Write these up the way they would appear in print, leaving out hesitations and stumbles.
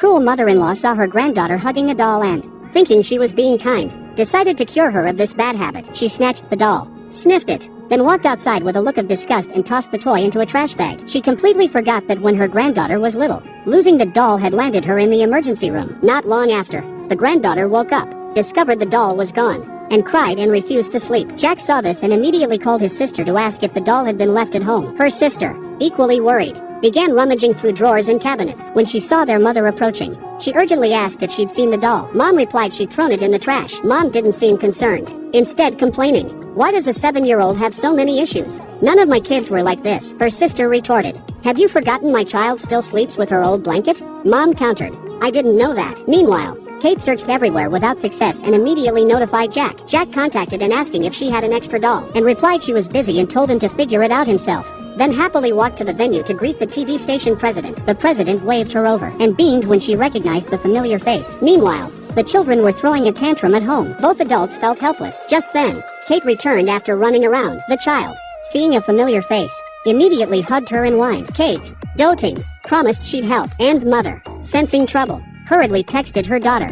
cruel mother-in-law saw her granddaughter hugging a doll and, thinking she was being kind, decided to cure her of this bad habit. She snatched the doll, sniffed it, then walked outside with a look of disgust and tossed the toy into a trash bag. She completely forgot that when her granddaughter was little, losing the doll had landed her in the emergency room. Not long after, the granddaughter woke up, discovered the doll was gone, and cried and refused to sleep. Jack saw this and immediately called his sister to ask if the doll had been left at home. Her sister, equally worried, began rummaging through drawers and cabinets. When she saw their mother approaching, she urgently asked if she'd seen the doll. Mom replied she'd thrown it in the trash. Mom didn't seem concerned, instead complaining, "Why does a 7-year-old have so many issues? None of my kids were like this." Her sister retorted, "Have you forgotten my child still sleeps with her old blanket?" Mom countered, "I didn't know that." Meanwhile, Kate searched everywhere without success and immediately notified Jack. Jack contacted and asking if she had an extra doll, and replied she was busy and told him to figure it out himself. Then happily walked to the venue to greet the TV station president. The president waved her over and beamed when she recognized the familiar face. Meanwhile, the children were throwing a tantrum at home. Both adults felt helpless. Just then, Kate returned after running around. The child, seeing a familiar face, immediately hugged her and whined. Kate, doting, promised she'd help. Anne's mother, sensing trouble, hurriedly texted her daughter.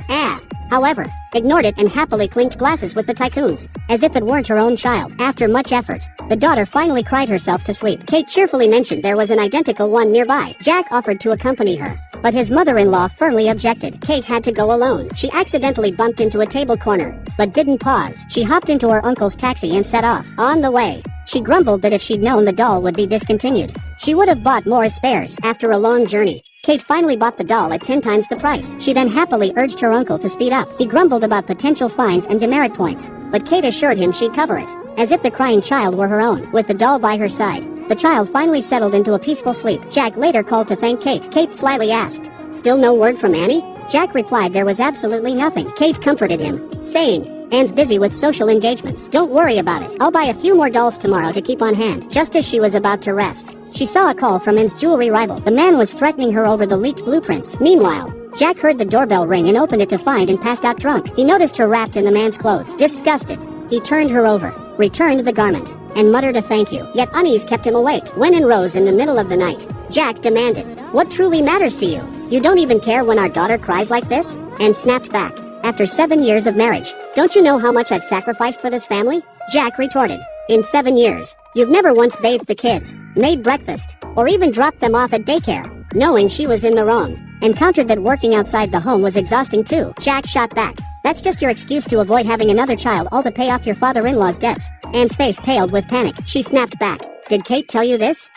However, ignored it and happily clinked glasses with the tycoons, as if it weren't her own child. After much effort, the daughter finally cried herself to sleep. Kate cheerfully mentioned there was an identical one nearby. Jack offered to accompany her, but his mother-in-law firmly objected. Kate had to go alone. She accidentally bumped into a table corner, but didn't pause. She hopped into her uncle's taxi and set off. On the way, she grumbled that if she'd known the doll would be discontinued, she would have bought more spares. After a long journey, Kate finally bought the doll at 10 times the price. She then happily urged her uncle to speed up. He grumbled about potential fines and demerit points, but Kate assured him she'd cover it, as if the crying child were her own. With the doll by her side, the child finally settled into a peaceful sleep. Jack later called to thank Kate. Kate slyly asked, "Still no word from Annie?" Jack replied there was absolutely nothing. Kate comforted him, saying, "Anne's busy with social engagements. Don't worry about it. I'll buy a few more dolls tomorrow to keep on hand." Just as she was about to rest, she saw a call from Anne's jewelry rival. The man was threatening her over the leaked blueprints. Meanwhile, Jack heard the doorbell ring and opened it to find and passed out drunk. He noticed her wrapped in the man's clothes. Disgusted, he turned her over, returned the garment, and muttered a thank you. Yet unease kept him awake. When Anne rose in the middle of the night, Jack demanded, "What truly matters to you? You don't even care when our daughter cries like this?" Anne snapped back, "After 7 years of marriage, don't you know how much I've sacrificed for this family?" Jack retorted, "In 7 years, you've never once bathed the kids, made breakfast, or even dropped them off at daycare." Knowing she was in the wrong, and countered that working outside the home was exhausting too. Jack shot back, "That's just your excuse to avoid having another child, all to pay off your father-in-law's debts." Anne's face paled with panic. She snapped back, "Did Kate tell you this?"